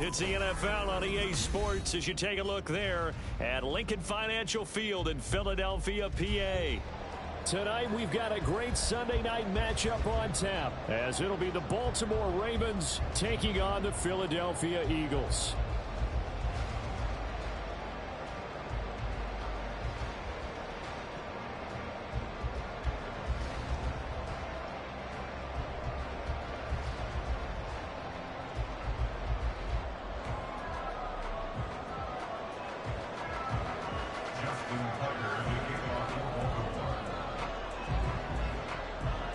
It's the NFL on EA Sports as you take a look there at Lincoln Financial Field in Philadelphia, PA. Tonight we've got a great Sunday night matchup on tap as it'll be the Baltimore Ravens taking on the Philadelphia Eagles.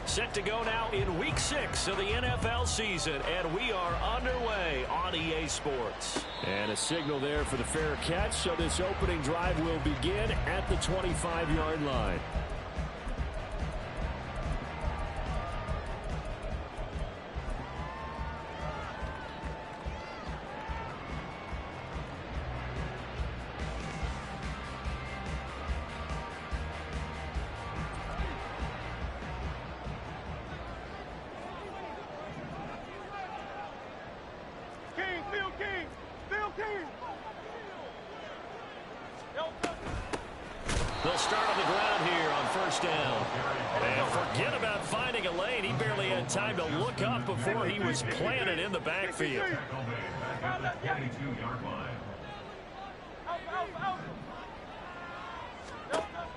Set to go now in Week 6 of the NFL season, and we are underway on EA Sports. And a signal there for the fair catch, so this opening drive will begin at the 25-yard line. They'll start on the ground here on first down. And forget about finding a lane. He barely had time to look up before he was planted in the backfield.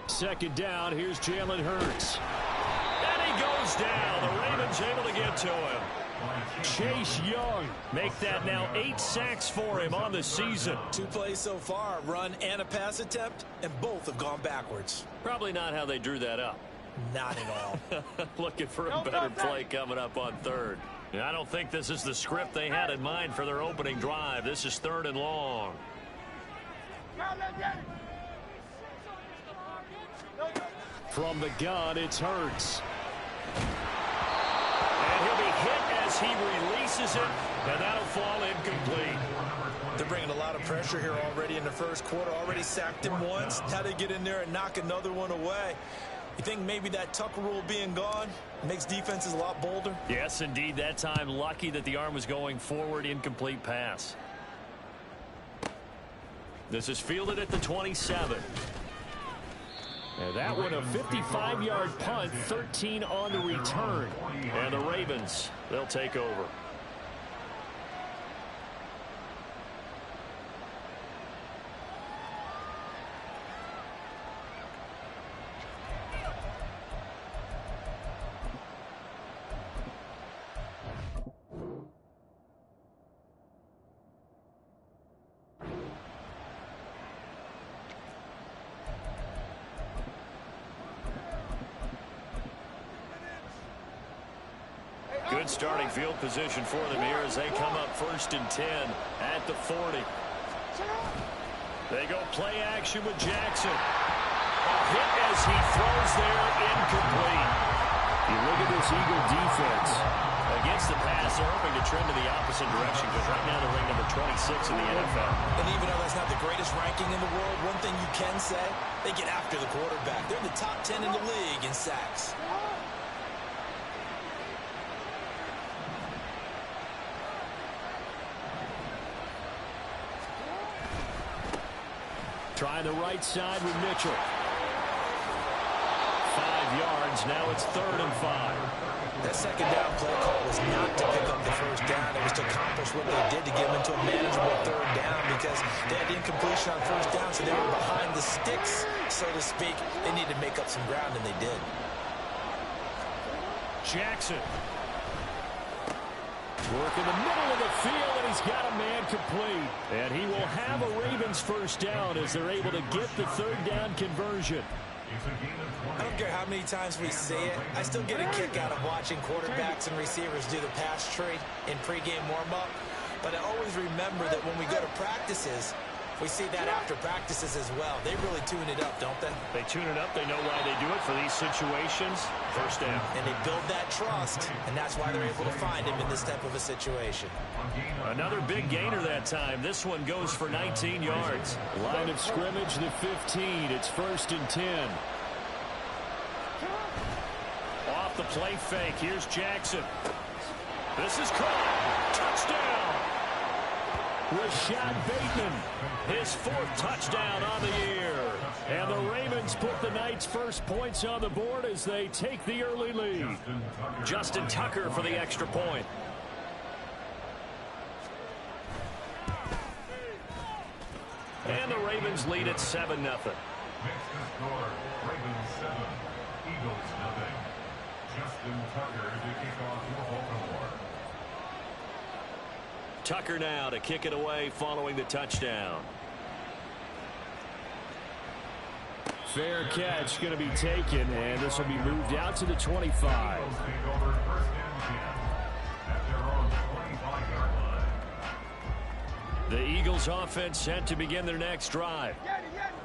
Second down, here's Jalen Hurts. And he goes down. The Ravens able to get to him. Chase Young make that now 8 sacks for him on the season. 2 plays so far, a run and a pass attempt, and both have gone backwards. Probably not how they drew that up. Not at all. Looking for a better play coming up on third. I don't think this is the script they had in mind for their opening drive. This is 3rd and long. From the gun, it's Hurts. And he'll be hit as he releases it, and that'll fall incomplete. They're bringing a lot of pressure here already in the first quarter. Already sacked him once. How to get in there and knock another one away. You think maybe that Tucker rule being gone makes defenses a lot bolder? Yes, indeed. That time, lucky that the arm was going forward. Incomplete pass. This is fielded at the 27. And that one a 55-yard punt, 13 on the return. And the Ravens, they'll take over. Good starting field position for them here as they come up 1st and 10 at the 40. They go play action with Jackson. A hit as he throws there, incomplete. You look at this Eagle defense. Against the pass, they're hoping to trend in the opposite direction because right now they're ranked number 26 in the NFL. And even though that's not the greatest ranking in the world, one thing you can say, they get after the quarterback. They're in the top 10 in the league in sacks. Trying the right side with Mitchell. 5 yards. Now it's 3rd and 5. That second down play call was not to pick up the first down. It was to accomplish what they did to get them into a manageable 3rd down because they had the incompletion on first down, so they were behind the sticks, so to speak. They needed to make up some ground, and they did. Jackson. Work in the middle of the field, and he's got a man complete. And he will have a Ravens first down as they're able to get the 3rd down conversion. I don't care how many times we see it. I still get a kick out of watching quarterbacks and receivers do the pass tree in pregame warm-up. But I always remember that when we go to practices, we see that after practices as well. They really tune it up, don't they? They tune it up. They know why they do it for these situations. First down. And they build that trust, and that's why they're able to find him in this type of a situation. Another big gainer that time. This one goes for 19 yards. Line of scrimmage, the 15. It's 1st and 10. Off the play fake. Here's Jackson. This is caught. Touchdown. Rashad Bateman, his 4th touchdown on the year. And the Ravens put the Knights' first points on the board as they take the early lead. Justin Tucker for the extra point. And the Ravens lead at 7-0. Next to score, Ravens 7, Eagles 0. Justin Tucker to kick off for Baltimore. Tucker now to kick it away following the touchdown. Fair catch going to be taken, and this will be moved out to the 25. Eagles take over 1st and 10 at their own 25-yard line. The Eagles offense set to begin their next drive.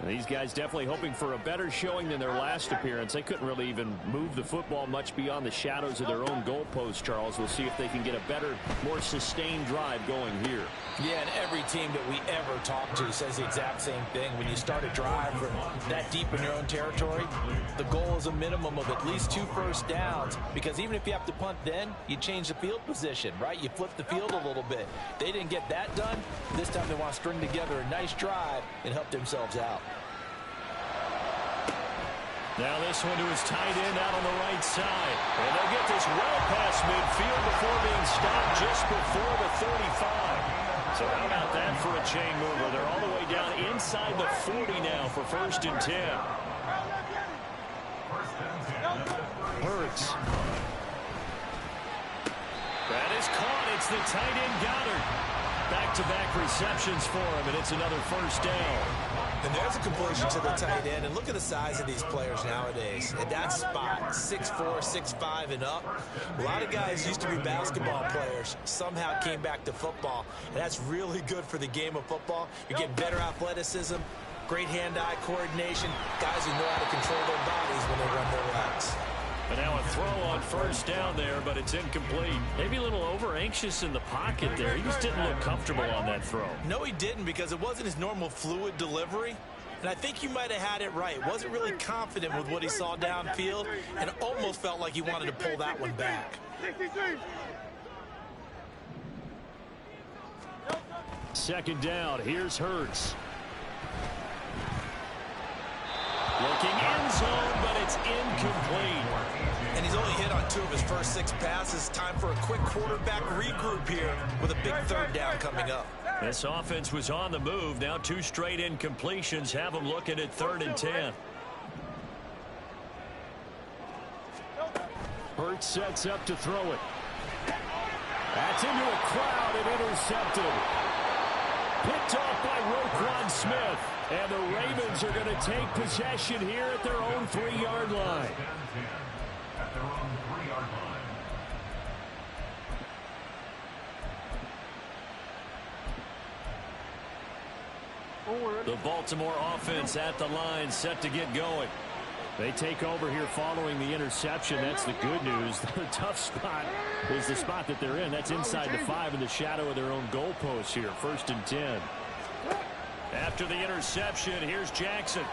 These guys definitely hoping for a better showing than their last appearance. They couldn't really even move the football much beyond the shadows of their own goalpost, Charles. We'll see if they can get a better, more sustained drive going here. Yeah, and every team that we ever talk to says the exact same thing. When you start a drive from that deep in your own territory, the goal is a minimum of at least 2 first downs, because even if you have to punt then, you change the field position, right? You flip the field a little bit. They didn't get that done. This time they want to string together a nice drive and help themselves out. Now this one to his tight end out on the right side. And they'll get this well past midfield before being stopped just before the 35. So how about that for a chain mover? They're all the way down inside the 40 now for 1st and 10. Hurts. That is caught. It's the tight end Goddard. Back-to-back receptions for him, and it's another 1st down. And there's a completion to the tight end. And look at the size of these players nowadays. At that spot, 6'4", 6'5", and up. A lot of guys used to be basketball players, somehow came back to football. And that's really good for the game of football. You're getting better athleticism, great hand-eye coordination, guys who know how to control their bodies when they run their routes. And now a throw on 1st down there, but it's incomplete. Maybe a little over-anxious in the pocket there. He just didn't look comfortable on that throw. No, he didn't, because it wasn't his normal fluid delivery. And I think you might have had it right. Wasn't really confident with what he saw downfield, and almost felt like he wanted to pull that one back. 2nd down. Here's Hurts. Looking end zone, but it's incomplete. And he's only hit on 2 of his first 6 passes. Time for a quick quarterback regroup here with a big 3rd down coming up. This offense was on the move. Now 2 straight incompletions have them looking at 3rd and 10. Hurts sets up to throw it. That's into a crowd and intercepted. Picked off by Roquan Smith. And the Ravens are going to take possession here at their own 3-yard line. At their own 3-yard line. The Baltimore offense at the line, set to get going. They take over here following the interception. That's the good news. The tough spot is the spot that they're in. That's inside the 5 in the shadow of their own goalpost here. 1st and 10. After the interception, here's Jackson.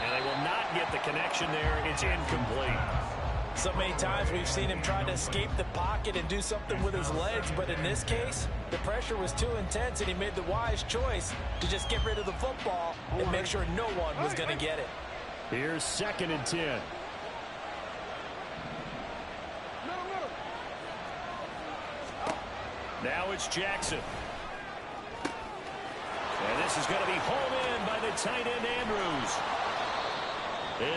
And they will not get the connection there. It's incomplete. So many times we've seen him try to escape the pocket and do something with his legs, but in this case, the pressure was too intense and he made the wise choice to just get rid of the football and make sure no one was going to get it. Here's 2nd and 10. Now it's Jackson. And this is going to be hauled in by the tight end Andrews.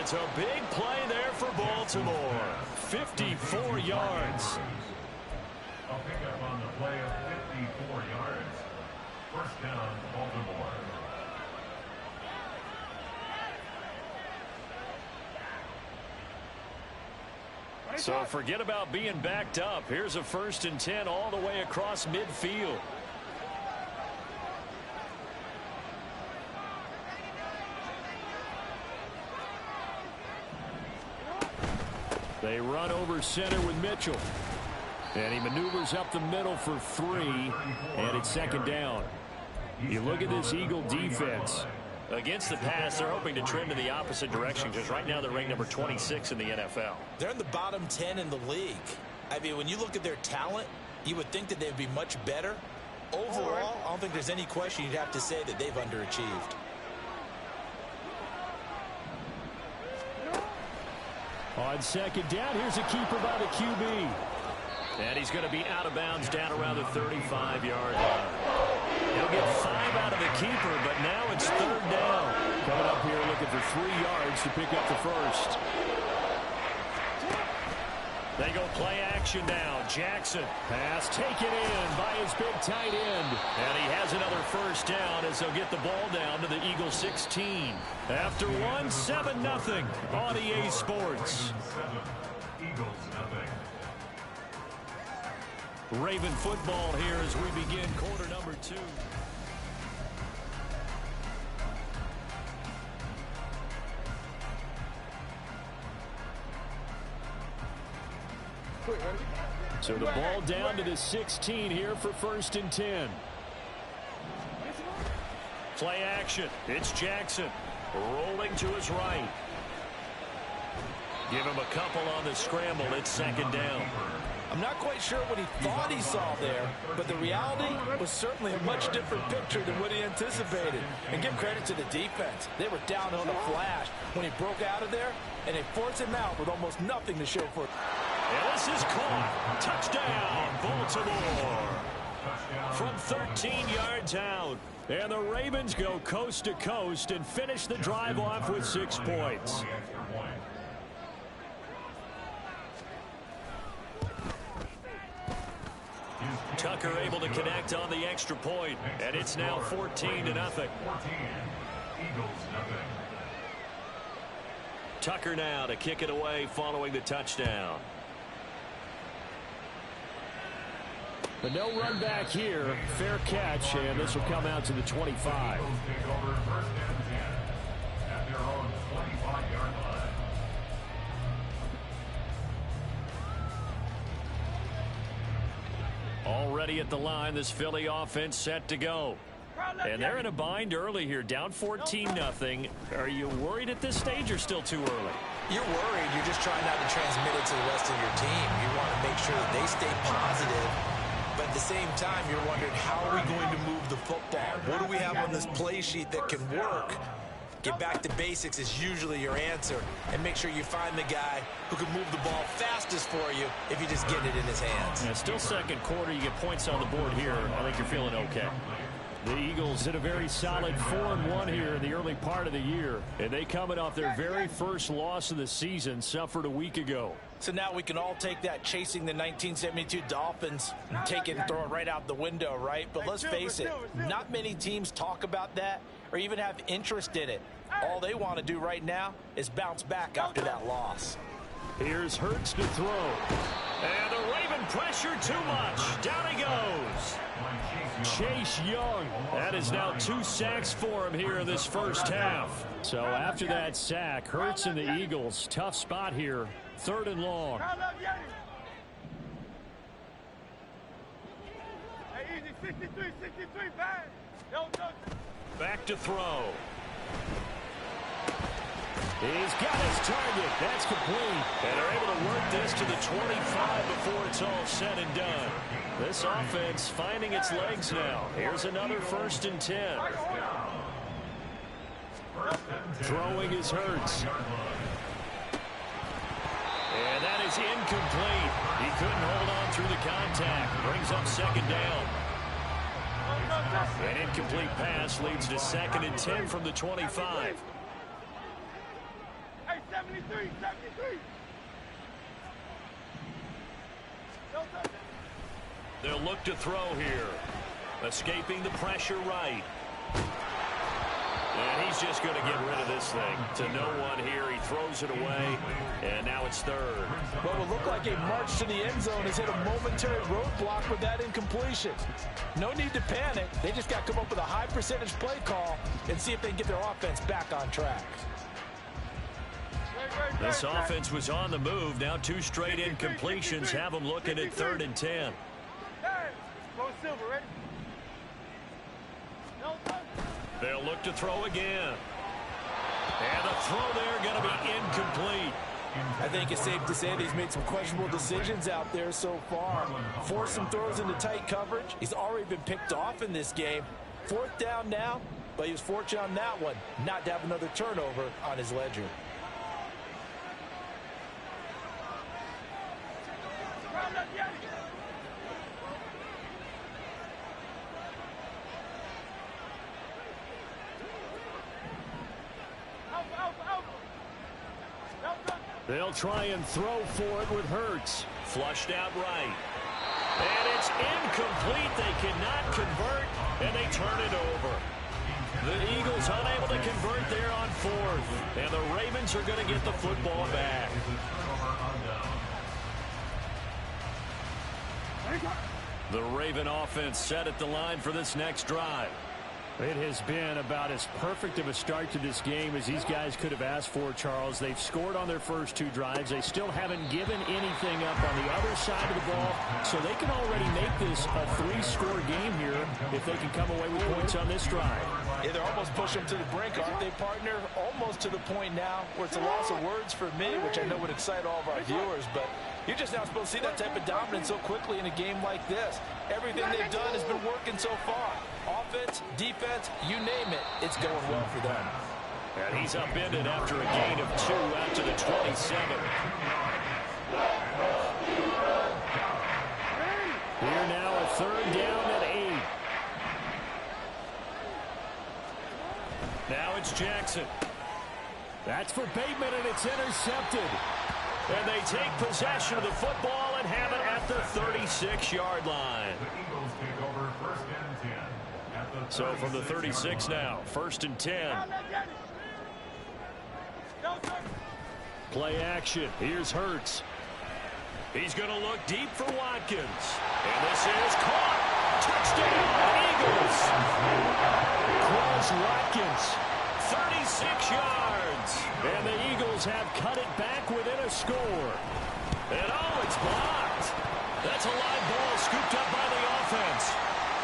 It's a big play there for Baltimore. 54 yards. A pickup on the play of 54 yards. 1st down, Baltimore. So forget about being backed up. Here's a 1st and 10 all the way across midfield. They run over center with Mitchell. And he maneuvers up the middle for 3. And it's 2nd down. You look at this Eagle defense. Against the pass, they're hoping to trend in the opposite direction because right now they're ranked number 26 in the NFL. They're in the bottom 10 in the league. I mean, when you look at their talent, you would think that they'd be much better. Overall, I don't think there's any question you'd have to say that they've underachieved. On second down, here's a keeper by the QB. And he's going to be out of bounds down around the 35-yard line. He'll get 5 out of the keeper, but now it's third down. Coming up here looking for 3 yards to pick up the first. They go play action now. Jackson. Pass taken in by his big tight end. And he has another first down as they'll get the ball down to the Eagles 16. After one, 7-0 on EA Sports. Eagles nothing. Raven football here as we begin quarter number 2. So the ball down to the 16 here for 1st and 10. Play action. It's Jackson rolling to his right. Give him a couple on the scramble. It's 2nd down. I'm not quite sure what he thought he saw there, but the reality was certainly a much different picture than what he anticipated. And give credit to the defense. They were down on a flash when he broke out of there, and they forced him out with almost nothing to show for it. And this is caught. Touchdown, Baltimore. From 13 yards out. And the Ravens go coast to coast and finish the drive off with 6 points. Tucker able to connect on the extra point, and it's now 14-0. Tucker now to kick it away following the touchdown. But no run back here. Fair catch, and this will come out to the 25. Already at the line, this Philly offense set to go. And they're in a bind early here, down 14-0. Are you worried at this stage or still too early? You're worried. You're just trying not to transmit it to the rest of your team. You want to make sure that they stay positive. But at the same time, you're wondering, how are we going to move the football? What do we have on this play sheet that can work? Get back to basics is usually your answer. And make sure you find the guy who can move the ball fastest for you if you just get it in his hands. Yeah, still second quarter. You get points on the board here. I think you're feeling okay. The Eagles hit a very solid 4-1 here in the early part of the year. And they coming off their very first loss of the season, suffered a week ago. So now we can all take that chasing the 1972 Dolphins and take it and throw it right out the window, right? But let's face it, not many teams talk about that or even have interest in it. All they want to do right now is bounce back after that loss. Here's Hurts to throw. And the Raven pressure too much. Down he goes. Chase Young. That is now 2 sacks for him here in this first half. So after that sack, Hurts and the Eagles, tough spot here. 3rd and long. Back to throw. He's got his target. That's complete. And they're able to work this to the 25 before it's all said and done. This offense finding its legs now. Here's another 1st and 10. Throwing is Hurts. And that is incomplete. He couldn't hold on through the contact. Brings up 2nd down. An incomplete pass leads to 2nd and 10 from the 25. Hey, 73. They'll look to throw here. Escaping the pressure right. And he's just going to get rid of this thing. To no one here. He throws it away. And now it's 3rd. What will look like a march to the end zone has hit a momentary roadblock with that incompletion. No need to panic. They just got to come up with a high percentage play call and see if they can get their offense back on track. This offense was on the move. Now 2 straight incompletions have them looking at 3rd and 10. They'll look to throw again. And the throw there going to be incomplete. I think it's safe to say that he's made some questionable decisions out there so far. Forced some throws into tight coverage. He's already been picked off in this game. 4th down now, but he was fortunate on that one not to have another turnover on his ledger. They'll try and throw for it with Hurts. Flushed out right. And it's incomplete. They cannot convert, and they turn it over. The Eagles unable to convert there on 4th. And the Ravens are going to get the football back. The Raven offense set at the line for this next drive. It has been about as perfect of a start to this game as these guys could have asked for, Charles. They've scored on their first 2 drives. They still haven't given anything up on the other side of the ball, so they can already make this a 3-score game here if they can come away with points on this drive. Yeah, they're almost pushing them to the brink, aren't they, partner? Almost to the point now where it's a loss of words for me, which I know would excite all of our viewers, but you're just not supposed to see that type of dominance so quickly in a game like this. Everything they've done has been working so far. Offense, defense, you name it, it's going well for them. And he's upended after a gain of 2 out to the 27. Here now a 3rd down and 8. Now it's Jackson. That's for Bateman, and it's intercepted. And they take possession of the football and have it at the 36-yard line. So from the 36 now, 1st and 10. Play action. Here's Hurts. He's going to look deep for Watkins. And this is caught. Touchdown, Eagles. Quez Watkins, 36 yards. And the Eagles have cut it back within a score. And oh, it's blocked. That's a live ball scooped up by the offense.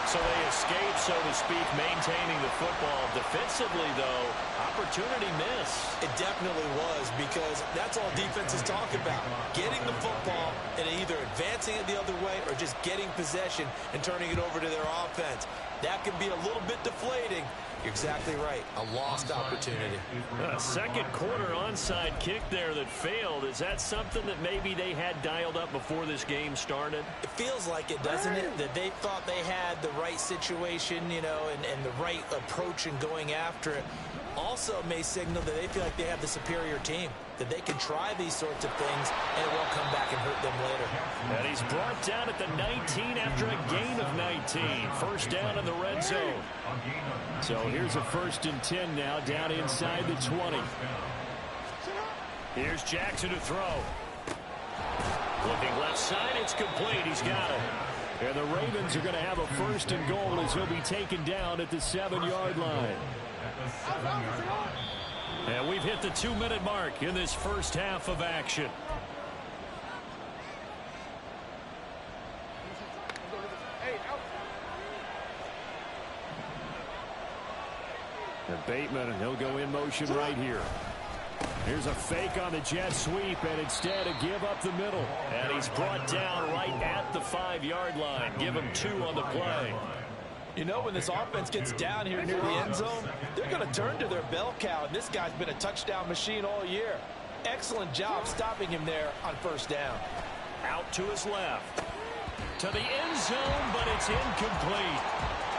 So they escape, so to speak, maintaining the football. Defensively, though, opportunity miss. It definitely was, because that's all defenses talk about. Getting the football and either advancing it the other way or just getting possession and turning it over to their offense. That can be a little bit deflating. You're exactly right. A lost opportunity. A second quarter onside kick there that failed. Is that something that maybe they had dialed up before this game started? It feels like it, doesn't it? That they thought they had the right situation, you know, and the right approach in going after it. Also may signal that they feel like they have the superior team, that they can try these sorts of things and it won't come back and hurt them later. And he's brought down at the 19 after a gain of 19. 1st down in the red zone. So here's a 1st and 10 now, down inside the 20. Here's Jackson to throw. Looking left side, it's complete. He's got it. And the Ravens are going to have a 1st and goal as he'll be taken down at the 7-yard line. And we've hit the 2-minute mark in this first half of action. And Bateman, and he'll go in motion right here. Here's a fake on the jet sweep, and instead a give up the middle. And he's brought down right at the 5-yard line. Give him 2 on the play. You know, when this offense gets down here near the end zone, they're going to turn to their bell cow, and this guy's been a touchdown machine all year. Excellent job stopping him there on 1st down. Out to his left. To the end zone, but it's incomplete.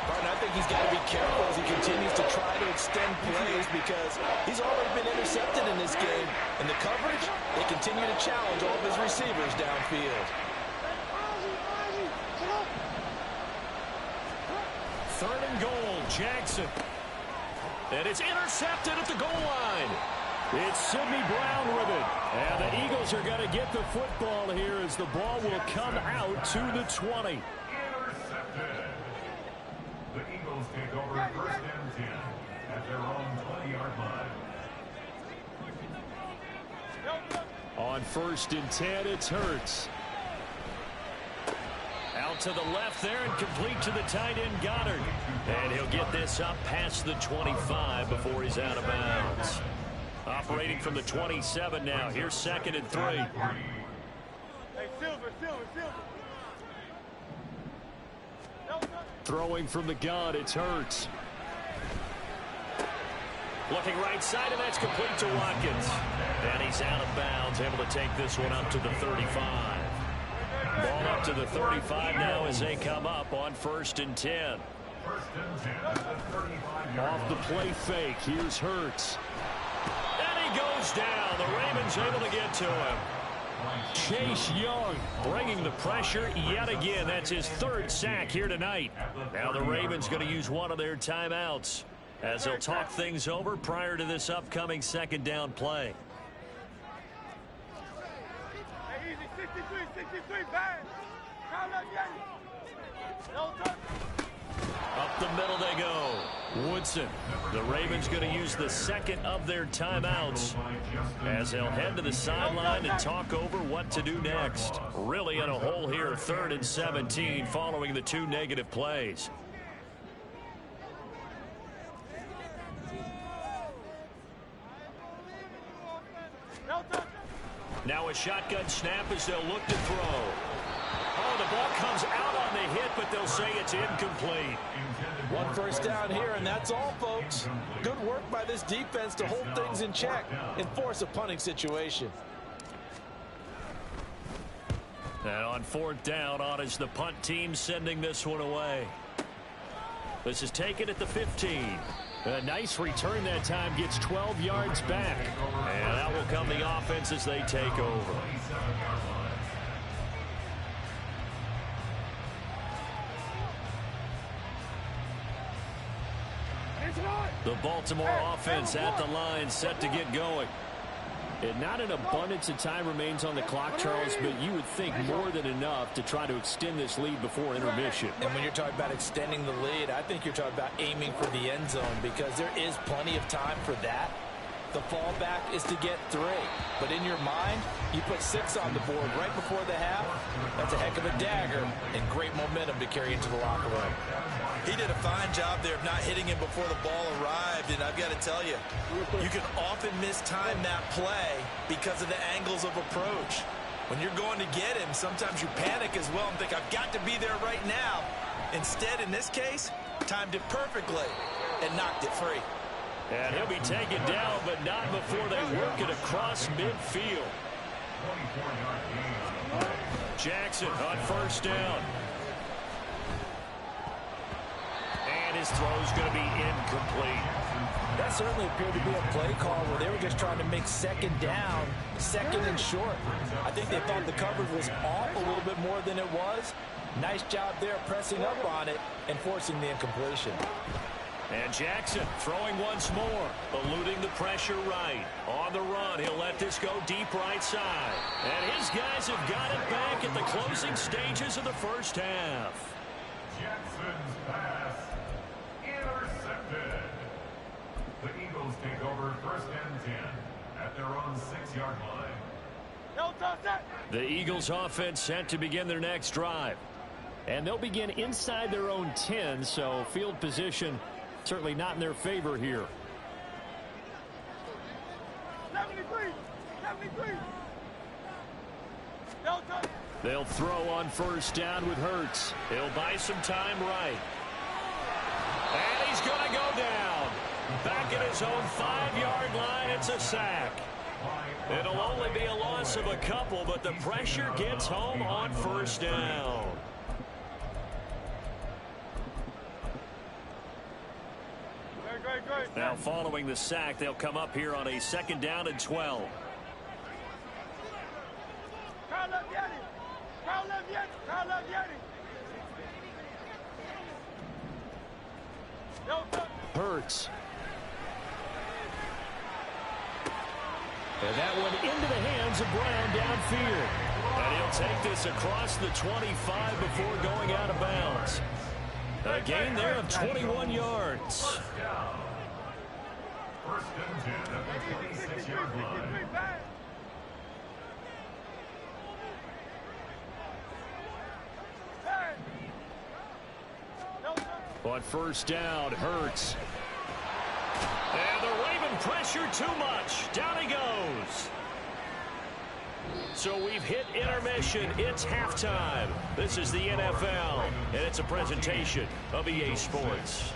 Martin, I think he's got to be careful as he continues to try to extend plays because he's already been intercepted in this game. And the coverage, they continue to challenge all of his receivers downfield. 3rd and goal, Jackson. And it's intercepted at the goal line. It's Sidney Brown with it. And the Eagles are going to get the football here as the ball will come out to the 20. Intercepted. The Eagles take over 1st and 10 at their own 20-yard line. On 1st and 10, it's Hurts. Out to the left there and complete to the tight end Goddard. And he'll get this up past the 25 before he's out of bounds. Operating from the 27 now. Here's 2nd and 3. Hey, Silver. Throwing from the gun, it's Hurts. Looking right side, and that's complete to Watkins. And he's out of bounds, able to take this one up to the 35. Ball up to the 35 now as they come up on 1st and 10. Off the play fake, here's Hurts. And he goes down. The Ravens able to get to him. Chase Young bringing the pressure yet again. That's his 3rd sack here tonight. Now the Ravens going to use one of their timeouts as they'll talk things over prior to this upcoming 2nd down play. Hey, easy, 63, bang. Up the middle they go. Woodson. The Ravens going to use the 2nd of their timeouts as they'll head to the sideline and talk over what to do next. Really in a hole here, 3rd and 17 following the 2 negative plays. Now a shotgun snap as they'll look to throw. Oh, the ball comes out on the hit, but they'll say it's incomplete. 1 first down here, and that's all, folks. Good work by this defense to hold things in check and force a punting situation. And on 4th down, on is the punt team sending this one away. This is taken at the 15. A nice return that time, gets 12 yards back. And that will come the offense as they take over. The Baltimore offense at the line, set to get going. And not an abundance of time remains on the clock, Charles, but you would think more than enough to try to extend this lead before intermission. And when you're talking about extending the lead, I think you're talking about aiming for the end zone because there is plenty of time for that. The fallback is to get 3. But in your mind, you put 6 on the board right before the half. That's a heck of a dagger and great momentum to carry into the locker room. He did a fine job there of not hitting him before the ball arrived, and I've got to tell you, you can often mistime that play because of the angles of approach. When you're going to get him, sometimes you panic as well and think, I've got to be there right now. Instead, in this case, timed it perfectly and knocked it free. And he'll be taken down, but not before they work it across midfield. Jackson on 1st down. And his throw's going to be incomplete. That certainly appeared to be a play call where they were just trying to make 2nd down, 2nd and short. I think they thought the coverage was off a little bit more than it was. Nice job there pressing up on it and forcing the incompletion. And Jackson throwing once more, eluding the pressure right. On the run, he'll let this go deep right side. And his guys have got it back at the closing stages of the 1st half. Jackson's pass intercepted. The Eagles take over 1st and 10 at their own 6-yard line. The Eagles offense set to begin their next drive. And they'll begin inside their own 10, so field position certainly not in their favor here. 73. They'll throw on 1st down with Hurts. He'll buy some time right. And he's going to go down. Back at his own 5-yard line, it's a sack. It'll only be a loss of a couple, but the pressure gets home on 1st down. Now following the sack, they'll come up here on a 2nd down and 12. Hurts. And that one into the hands of Brown downfield. And he'll take this across the 25 before going out of bounds. A gain there of 21 yards. 1st and 10 at the 26-yard line. On 1st down, Hurts. And the Ravens pressure too much. Down he goes. So we've hit intermission. It's halftime. This is the NFL, and it's a presentation of EA Sports.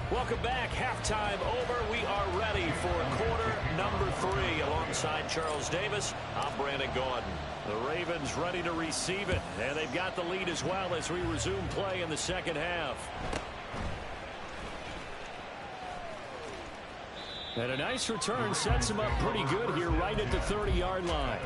Welcome back. Halftime over. We are ready for quarter number 3. Alongside Charles Davis, I'm Brandon Gaudin. The Ravens ready to receive it, and they've got the lead as well as we resume play in the second half. And a nice return sets him up pretty good here right at the 30-yard line.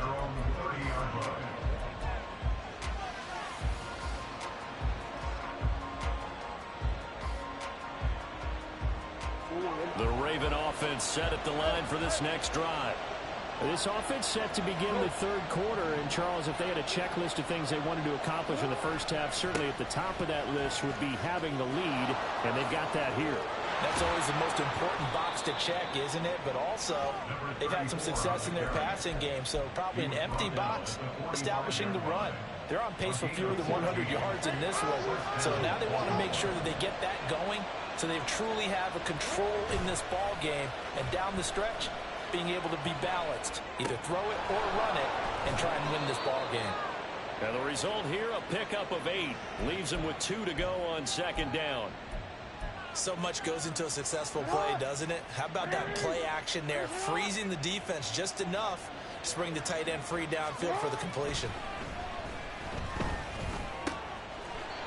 The Raven offense set at the line for this next drive. This offense set to begin the third quarter. And, Charles, if they had a checklist of things they wanted to accomplish in the first half, certainly at the top of that list would be having the lead, and they've got that here. That's always the most important box to check, isn't it? But also, they've had some success in their passing game, so probably an empty box establishing the run. They're on pace for fewer than 100 yards in this one. So now they want to make sure that they get that going so they truly have a control in this ball game. And down the stretch, being able to be balanced. Either throw it or run it and try and win this ball game. And the result here, a pickup of 8. Leaves them with 2 to go on second down. So much goes into a successful play, doesn't it? How about that play action there, freezing the defense just enough to bring the tight end free downfield for the completion.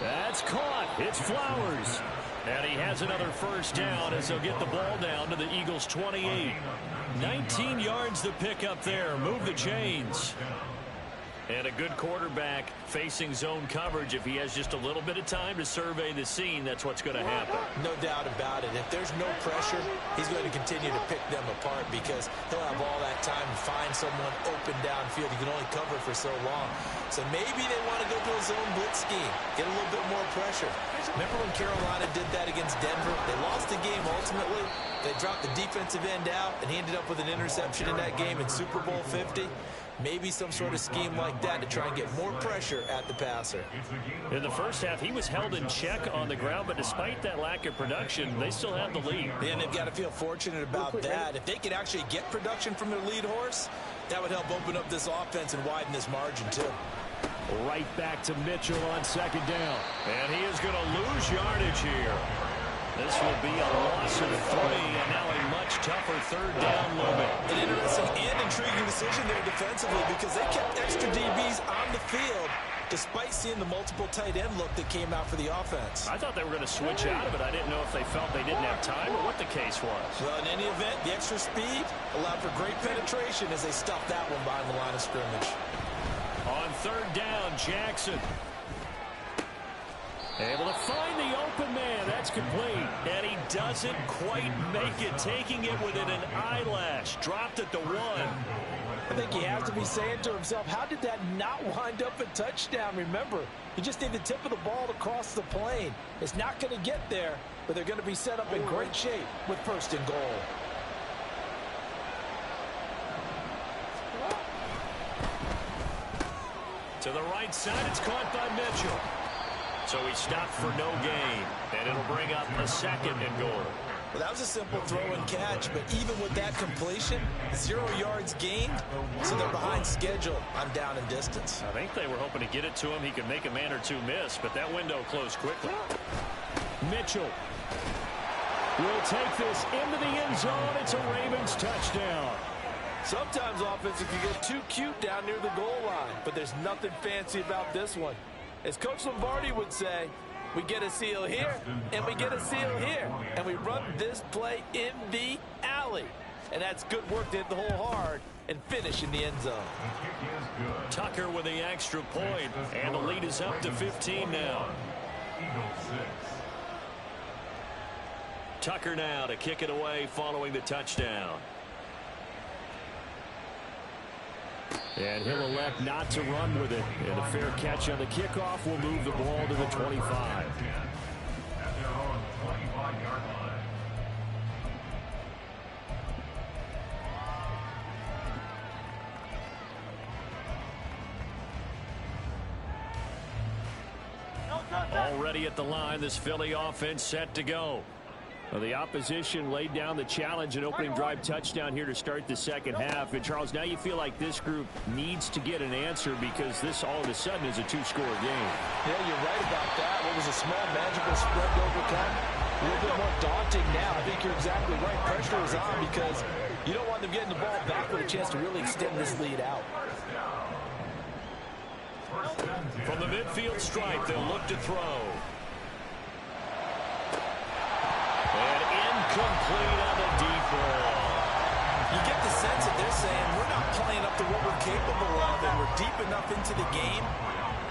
That's caught. It's Flowers. And he has another first down as they'll get the ball down to the Eagles' 28. 19 yards to pick up there. Move the chains. And a good quarterback facing zone coverage. If he has just a little bit of time to survey the scene, that's what's going to happen. No doubt about it. If there's no pressure, he's going to continue to pick them apart because he'll have all that time to find someone open downfield. He can only cover for so long. So maybe they want to go to a zone blitz scheme, get a little bit more pressure. Remember when Carolina did that against Denver? They lost the game ultimately. They dropped the defensive end out, and he ended up with an interception in that game in Super Bowl 50. Maybe some sort of scheme like that to try and get more pressure at the passer. In the first half, he was held in check on the ground, but despite that lack of production, they still have the lead. And they've got to feel fortunate about that. If they could actually get production from their lead horse, that would help open up this offense and widen this margin too. Right back to Mitchell on second down. And he is going to lose yardage here. This will be a loss of 3, and now a much tougher third down limit. An interesting and intriguing decision there defensively because they kept extra DBs on the field despite seeing the multiple tight end look that came out for the offense. I thought they were going to switch out of it. I didn't know if they felt they didn't have time or what the case was. Well, in any event, the extra speed allowed for great penetration as they stuffed that one behind the line of scrimmage. On third down, Jackson. Able to find the open man. That's complete. And he doesn't quite make it. Taking it within an eyelash. Dropped at the 1. I think he has to be saying to himself, how did that not wind up a touchdown? Remember, you just need the tip of the ball to cross the plane. It's not going to get there, but they're going to be set up in great shape with first and goal. To the right side, it's caught by Mitchell. So he stopped for no gain, and it'll bring up a second and goal. Well, that was a simple throw and catch, but even with that completion, 0 yards gained, so they're behind schedule on down and distance. I think they were hoping to get it to him. He could make a man or two miss, but that window closed quickly. Mitchell will take this into the end zone. It's a Ravens touchdown. Sometimes offenses can get too cute down near the goal line, but there's nothing fancy about this one. As Coach Lombardi would say, we get a seal here, and we get a seal here, and we run this play in the alley. And that's good work to hit the hole hard and finish in the end zone. Tucker with the extra point, and the lead is up to 15 now. Tucker now to kick it away following the touchdown. And he'll elect not to run with it. And a fair catch on the kickoff will move the ball to the 25. Already at the line, this Philly offense set to go. Well, the opposition laid down the challenge, an opening drive touchdown here to start the second half. And, Charles, now you feel like this group needs to get an answer because this all of a sudden is a two-score game. Yeah, you're right about that. What was a small, manageable spread to overcome? A little bit more daunting now. I think you're exactly right. Pressure is on because you don't want them getting the ball back with a chance to really extend this lead out. From the midfield stripe, they'll look to throw. And incomplete on the deep ball. You get the sense that they're saying we're not playing up to what we're capable of, and we're deep enough into the game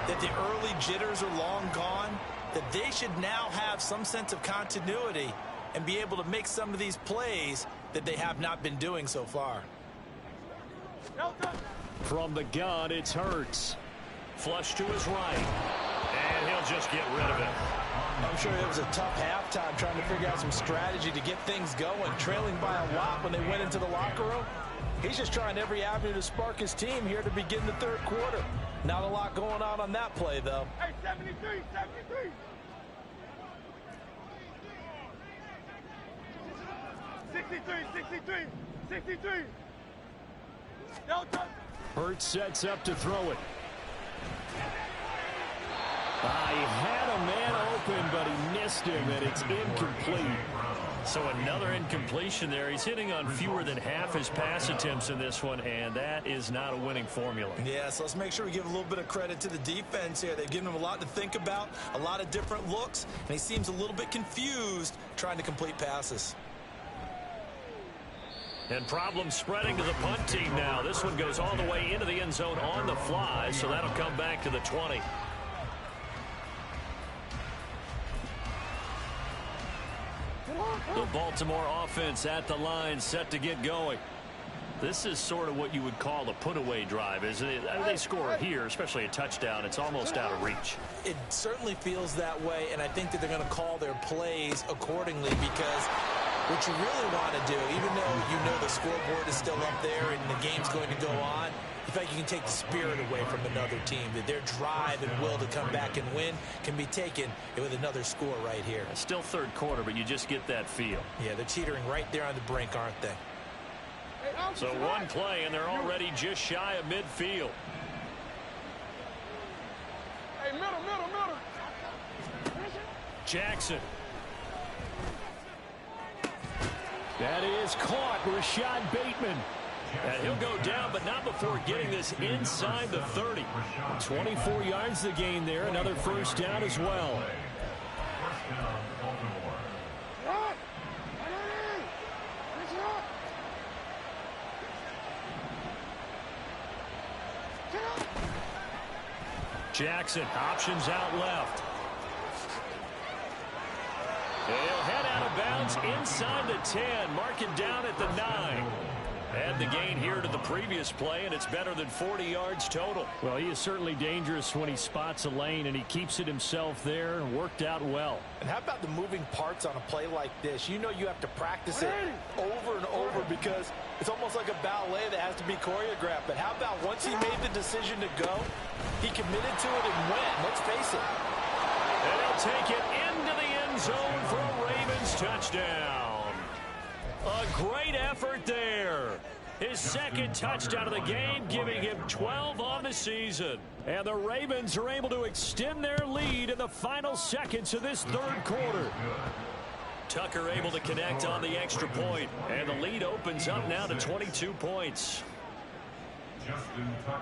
that the early jitters are long gone, that they should now have some sense of continuity and be able to make some of these plays that they have not been doing so far. From the gun, it's Hurts. Flush to his right. And he'll just get rid of it. I'm sure it was a tough halftime trying to figure out some strategy to get things going. Trailing by a lot when they went into the locker room. He's just trying every avenue to spark his team here to begin the third quarter. Not a lot going on that play, though. Hey, 73, 73. 63, 63. Hurts sets up to throw it. He had a man open, but he missed him, and it's incomplete. So another incompletion there. He's hitting on fewer than half his pass attempts in this one, and that is not a winning formula. Yeah, so let's make sure we give a little bit of credit to the defense here. They've given him a lot to think about, a lot of different looks, and he seems a little bit confused trying to complete passes. And problems spreading to the punt team now. This one goes all the way into the end zone on the fly, so that'll come back to the 20. The Baltimore offense at the line, set to get going. This is sort of what you would call a put-away drive, isn't it? I mean, they score here, especially a touchdown. It's almost out of reach. It certainly feels that way, and I think that they're going to call their plays accordingly because what you really want to do, even though you know the scoreboard is still up there and the game's going to go on, in fact, you can take the spirit away from another team, that their drive and will to come back and win can be taken with another score right here. It's still third quarter, but you just get that feel. Yeah, they're teetering right there on the brink, aren't they? So one play, and they're already just shy of midfield. Hey, middle. Jackson. That is caught. Rashad Bateman. And he'll go down, but not before getting this inside the 30. 24 yards to gain there. Another first down as well. Jackson, options out left. He'll head out of bounds inside the 10. Mark it down at the 9. Add the gain here to the previous play, and it's better than 40 yards total. Well, he is certainly dangerous when he spots a lane, and he keeps it himself there and worked out well. And how about the moving parts on a play like this? You know you have to practice it over and over because it's almost like a ballet that has to be choreographed. But how about once he made the decision to go, he committed to it and went. Let's face it. And he'll take it into the end zone for a Ravens touchdown. A great effort there. His second touchdown of the game, giving him 12 on the season. And the Ravens are able to extend their lead in the final seconds of this third quarter. Tucker able to connect on the extra point, and the lead opens up now to 22 points.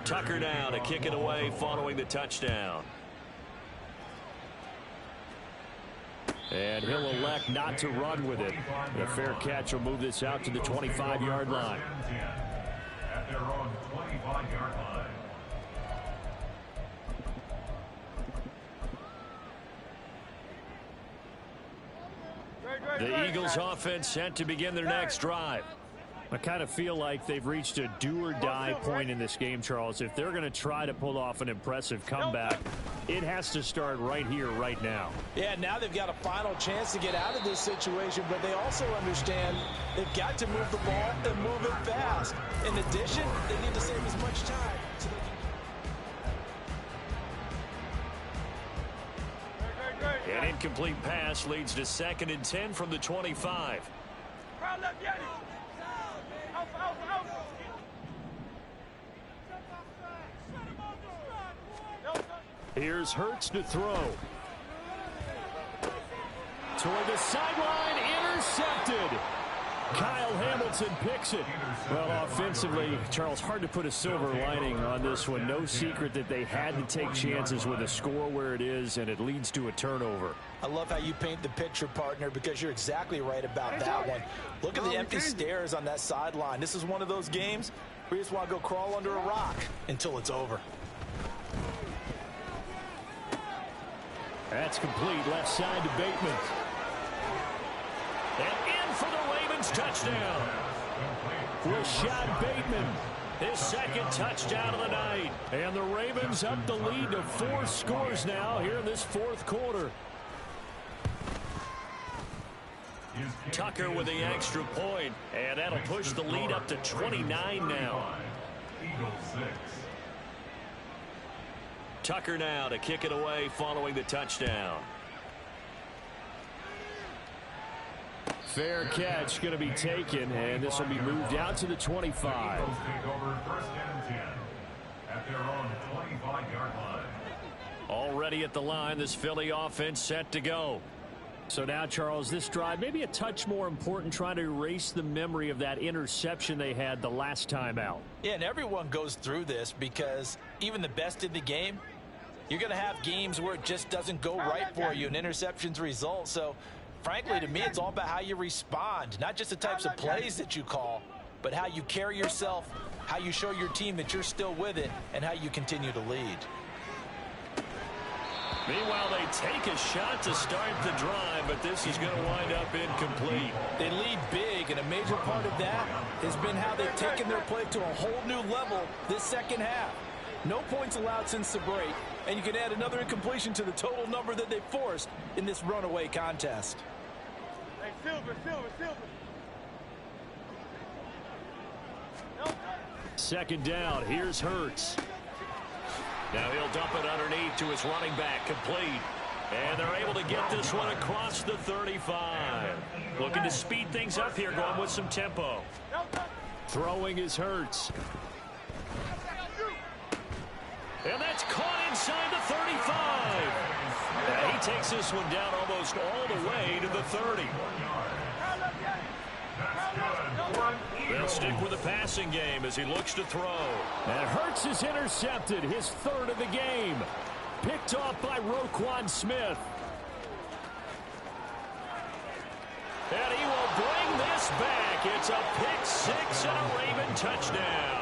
Tucker now to kick it away following the touchdown. And he'll elect not to run with it. The fair catch will move this out to the 25-yard line. At their own 25-yard line. The Eagles offense set to begin their next drive. I kind of feel like they've reached a do-or-die point in this game, Charles. If they're going to try to pull off an impressive comeback, it has to start right here, right now. Yeah, now they've got a final chance to get out of this situation, but they also understand they've got to move the ball and move it fast. In addition, they need to save as much time so they can... An incomplete pass leads to 2nd and 10 from the 25. Crowd left, Yanni. Alpha, alpha, alpha. Here's Hurts to throw. Toward the sideline, intercepted. Kyle Hamilton picks it. Well, offensively, Charles, hard to put a silver lining on this one. No secret that they had to take chances with a score where it is, and it leads to a turnover. I love how you paint the picture, partner, because you're exactly right about that one. Look at the empty stairs on that sideline. This is one of those games where you just want to go crawl under a rock until it's over. That's complete. Left side to Bateman. And in for the Ravens touchdown. Rashad Bateman. His 2nd touchdown of the night. And the Ravens up the lead to 4 scores now here in this 4th quarter. Tucker with the extra point, and that'll push the lead up to 29 now. Eagles 6. Tucker now to kick it away following the touchdown. Fair catch going to be taken, and this will be moved out to the 25. Eagles take over 1st and 10 at their own 25-yard line. Already at the line, this Philly offense set to go. So now, Charles, this drive maybe a touch more important, trying to erase the memory of that interception they had the last time out. Yeah, and everyone goes through this because even the best in the game, you're going to have games where it just doesn't go right for you and interceptions result. So, frankly, to me, it's all about how you respond, not just the types of plays that you call, but how you carry yourself, how you show your team that you're still with it, and how you continue to lead. Meanwhile, they take a shot to start the drive, but this is going to wind up incomplete. They lead big, and a major part of that has been how they've taken their play to a whole new level this 2nd half. No points allowed since the break, and you can add another incompletion to the total number that they forced in this runaway contest. Hey, Silver, Silver, Silver. 2nd down. Here's Hurts. Now he'll dump it underneath to his running back, complete. And they're able to get this one across the 35. Looking to speed things up here, going with some tempo. Throwing is Hurts. And that's caught inside the 35. And he takes this one down almost all the way to the 30. They'll stick with the passing game as he looks to throw. And Hurts is intercepted, his 3rd of the game. Picked off by Roquan Smith. And he will bring this back. It's a pick 6 and a Raven touchdown.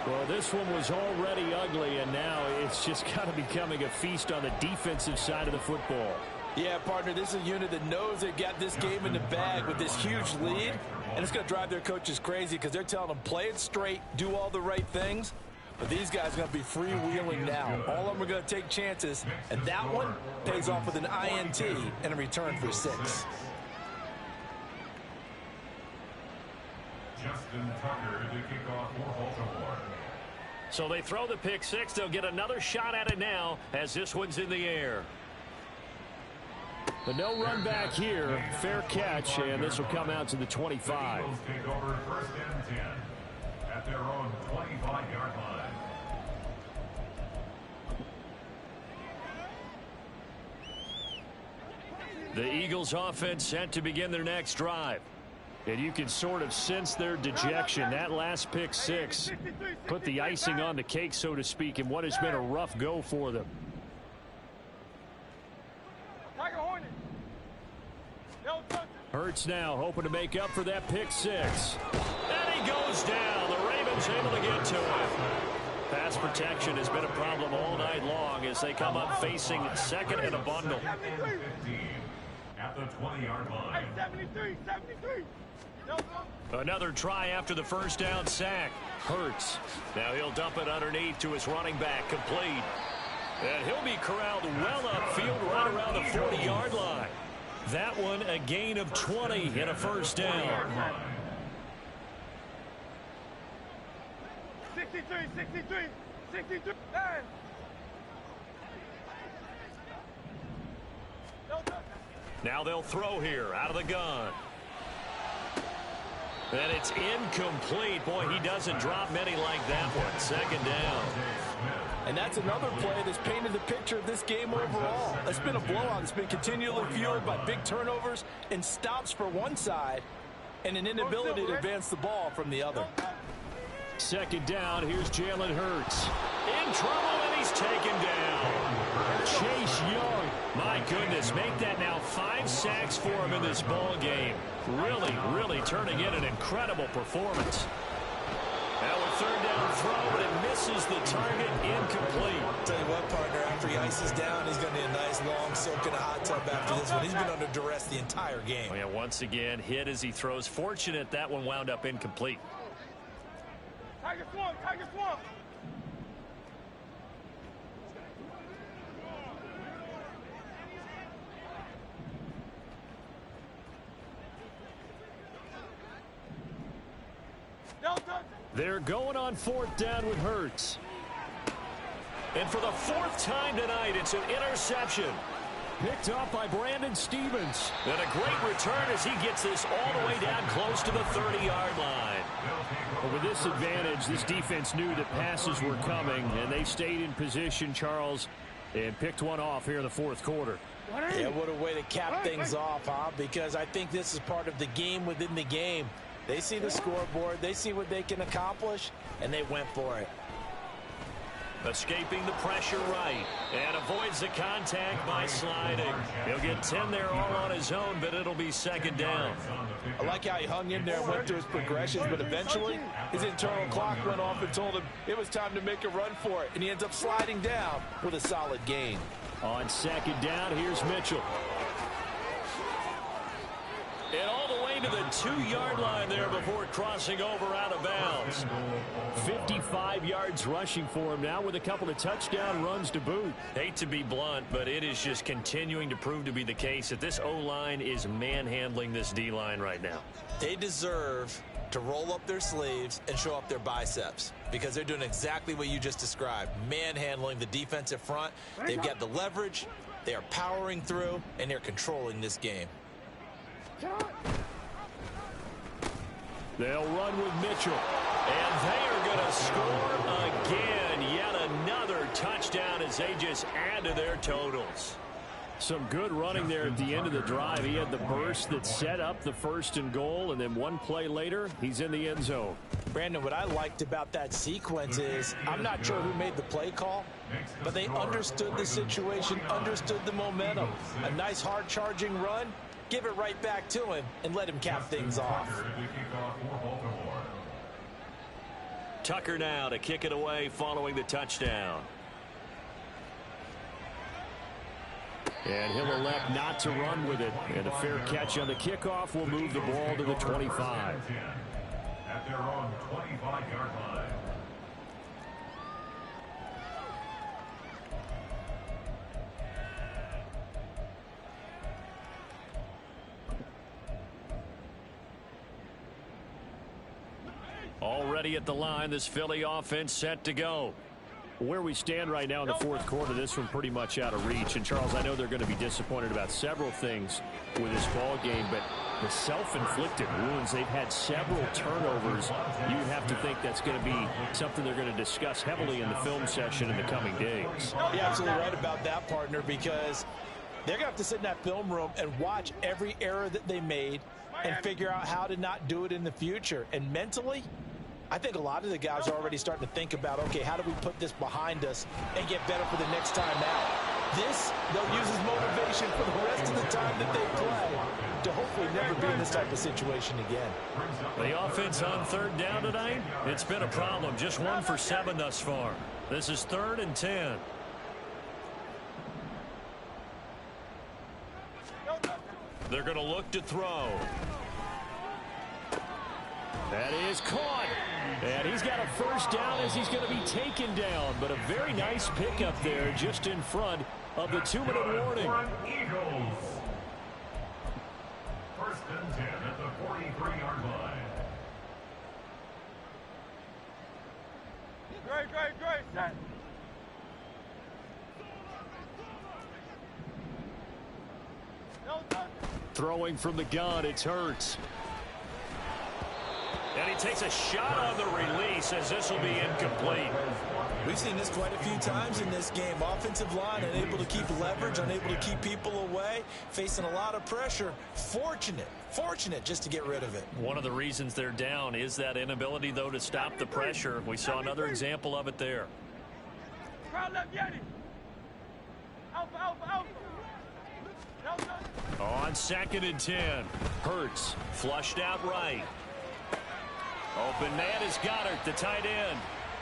Well, this one was already ugly, and now it's just kind of becoming a feast on the defensive side of the football. Yeah, partner, this is a unit that knows they've got this game in the bag with this huge lead, and it's going to drive their coaches crazy because they're telling them play it straight, do all the right things. But these guys are going to be freewheeling now. All of them are going to take chances, and that one pays off with an INT and a return for 6. Justin Tucker to kick off for Baltimore. So they throw the pick 6. They'll get another shot at it now as this one's in the air. But no run back here. Fair catch, and this will come out to the 25. The Eagles take over 1st and 10 at their own 25-yard line. The Eagles offense set to begin their next drive. And you can sort of sense their dejection. That last pick 6 put the icing on the cake, so to speak, in what has been a rough go for them. Hurts now hoping to make up for that pick 6. And he goes down. The Ravens able to get to him. Pass protection has been a problem all night long as they come up facing 2nd and a bundle. At the 20-yard line. 73, 73. Another try after the first down sack. Hurts. Now he'll dump it underneath to his running back, complete. And he'll be corralled well upfield right around the 40-yard line. That one a gain of 20 and a first down. 63, 63, 63. Now they'll throw here out of the gun. And it's incomplete. Boy, he doesn't drop many like that one. Second down. And that's another play that's painted the picture of this game overall. It's been a blowout. It's been continually fueled by big turnovers and stops for one side and an inability to advance the ball from the other. Second down, here's Jalen Hurts. In trouble, and he's taken down. Chase Young. My goodness, make that now 5 sacks for him in this ball game. Really turning in an incredible performance. Now a third down throw, but it misses the target, incomplete. Tell you what, partner, after he ices down, he's going to need a nice long soak in a hot tub after this one. He's been under duress the entire game. Oh, yeah, once again, hit as he throws. Fortunate that one wound up incomplete. Tiger swamp, Tiger swamp. They're going on fourth down with Hurts. And for the 4th time tonight, it's an interception. Picked up by Brandon Stephens. And a great return as he gets this all the way down close to the 30-yard line. But with this advantage, this defense knew that passes were coming, and they stayed in position, Charles, and picked one off here in the fourth quarter. Yeah, what a way to cap things off, huh? Because I think this is part of the game within the game. They see the scoreboard, they see what they can accomplish, and they went for it. Escaping the pressure right, and avoids the contact by sliding. He'll get 10 there all on his own, but it'll be second down. I like how he hung in there and went through his progressions, but eventually his internal clock went off and told him it was time to make a run for it, and he ends up sliding down with a solid gain. On second down, here's Mitchell. And all the way to the 2-yard line there before crossing over out of bounds. 55 yards rushing for him now with a couple of touchdown runs to boot. Hate to be blunt, but it is just continuing to prove to be the case that this O-line is manhandling this D-line right now. They deserve to roll up their sleeves and show up their biceps because they're doing exactly what you just described, manhandling the defensive front. They've got the leverage, they are powering through, and they're controlling this game. They'll run with Mitchell. And they are going to score again. Yet another touchdown as they just add to their totals. Some good running there at the end of the drive. He had the burst that set up the 1st and goal, and then one play later, he's in the end zone. Brandon, what I liked about that sequence is I'm not sure who made the play call, but they understood the situation, understood the momentum. A nice hard-charging run. Give it right back to him and let him cap things off. Tucker now to kick it away following the touchdown. And he'll elect not to run with it. And a fair catch on the kickoff will move the ball to the 25. At their own 25-yard line. Already at the line, this Philly offense set to go. Where we stand right now in the fourth quarter, this one pretty much out of reach. And, Charles, I know they're going to be disappointed about several things with this ball game, but the self-inflicted wounds, they've had several turnovers. You'd have to think that's going to be something they're going to discuss heavily in the film session in the coming days. You're absolutely right about that, partner, because they're going to have to sit in that film room and watch every error that they made and figure out how to not do it in the future. And mentally, I think a lot of the guys are already starting to think about, okay, how do we put this behind us and get better for the next time out? This, they'll use as motivation for the rest of the time that they play to hopefully never be in this type of situation again. The offense on third down tonight, it's been a problem. Just 1 for 7 thus far. This is 3rd and 10. They're going to look to throw. That is caught. And he's got a first down as he's going to be taken down. But a very nice pickup there just in front of the 2-minute warning. Eagles. 1st and 10 at the 43-yard line. Great, set. No touch. throwing from the gun, it's Hurts. And he takes a shot on the release as this will be incomplete. We've seen this quite a few times in this game. Offensive line unable to keep leverage, unable to keep people away, facing a lot of pressure. Fortunate just to get rid of it. One of the reasons they're down is that inability, though, to stop the pressure. We saw another example of it there. On 2nd and 10, Hurts flushed out right. Open man is Goddard, the tight end.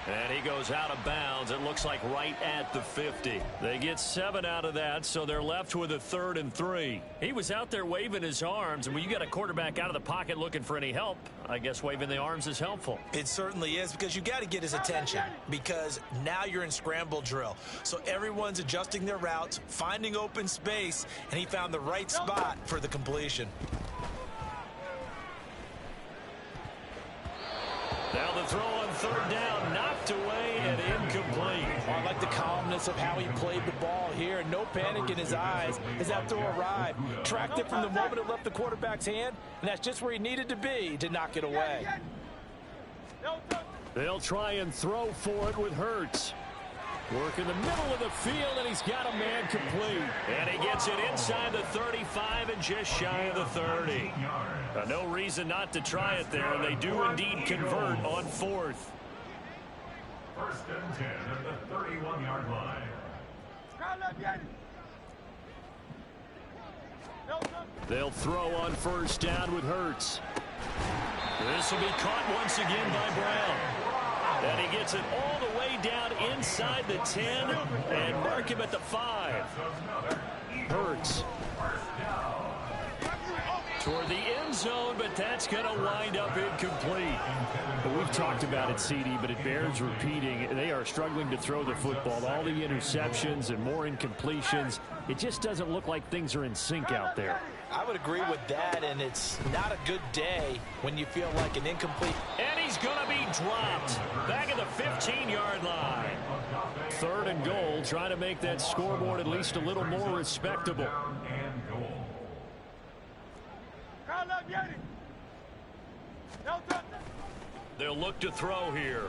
And he goes out of bounds. It looks like right at the 50. They get 7 out of that, so they're left with a 3rd and 3. He was out there waving his arms, and when you got a quarterback out of the pocket looking for any help, I guess waving the arms is helpful. It certainly is, because you got to get his attention, because now you're in scramble drill. So everyone's adjusting their routes, finding open space, and he found the right spot for the completion. Now the throw on 3rd down, knocked away and incomplete. Oh, I like the calmness of how he played the ball here. No panic in his eyes as that throw arrived. Tracked it from the moment it left the quarterback's hand, and that's just where he needed to be to knock it away. They'll try and throw for it with Hurts. Work in the middle of the field, and he's got a man complete. And he gets it inside the 35 and just shy of the 30. No reason not to try it there, and they do indeed convert on 4th. 1st and 10 at the 31-yard line. They'll throw on 1st down with Hurts. This will be caught once again by Brown. And he gets it all the way down inside the 10 and mark him at the 5. Hurts. Toward the end zone, but that's going to wind up incomplete. But we've talked about it, CD, but it bears repeating. They are struggling to throw the football. All the interceptions and more incompletions. It just doesn't look like things are in sync out there. I would agree with that, and it's not a good day when you feel like an incomplete. And he's going to be dropped back at the 15-yard line. 3rd and goal, trying to make that scoreboard at least a little more respectable. They'll look to throw here.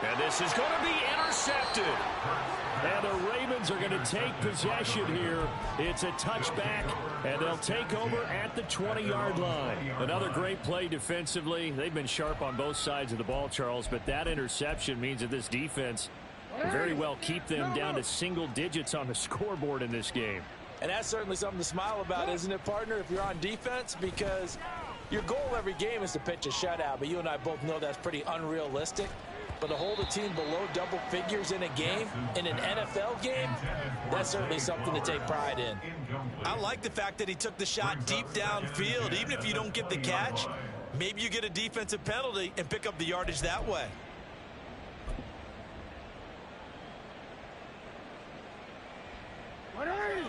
And this is going to be intercepted. And the Ravens are going to take possession here. It's a touchback, and they'll take over at the 20-yard line. Another great play defensively. They've been sharp on both sides of the ball, Charles, but that interception means that this defense can very well keep them down to single digits on the scoreboard in this game. And that's certainly something to smile about, isn't it, partner, if you're on defense? Because your goal every game is to pitch a shutout, but you and I both know that's pretty unrealistic. But to hold a team below double figures in a game, in an NFL game, that's certainly something to take pride in. I like the fact that he took the shot deep downfield. Even if you don't get the catch, maybe you get a defensive penalty and pick up the yardage that way.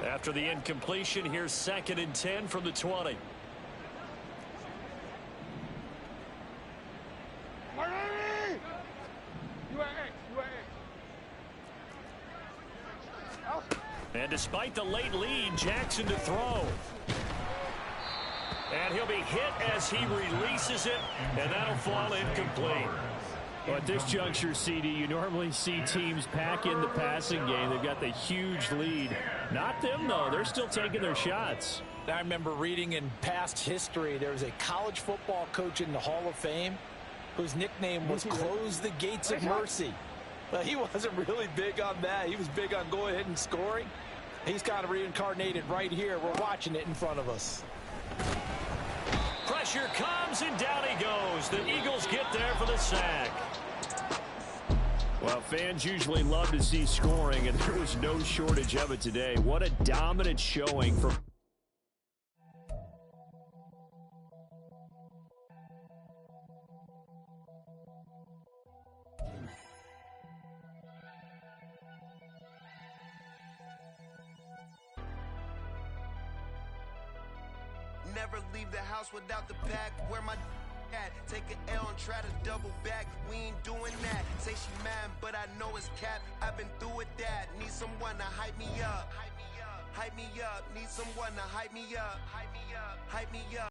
After the incompletion, here's 2nd and 10 from the 20. And despite the late lead, Jackson to throw. And he'll be hit as he releases it, and that'll fall incomplete. Well, at this juncture, CD, you normally see teams pack in the passing game. They've got the huge lead. Not them, though. They're still taking their shots. I remember reading in past history, there was a college football coach in the Hall of Fame whose nickname was Close the Gates of Mercy. Well, he wasn't really big on that. He was big on going ahead and scoring. He's kind of reincarnated right here. We're watching it in front of us. Pressure comes, and down he goes. The Eagles get there for the sack. Well, fans usually love to see scoring, and there was no shortage of it today. What a dominant showing from... Never leave the house without the pack. Where my at? Take an L and try to double back. We ain't doing that. Say she mad, but I know it's cap. I've been through with that. Need someone to hype me up. hype me up. Need someone to hype me up. Hype me up. Hype me up.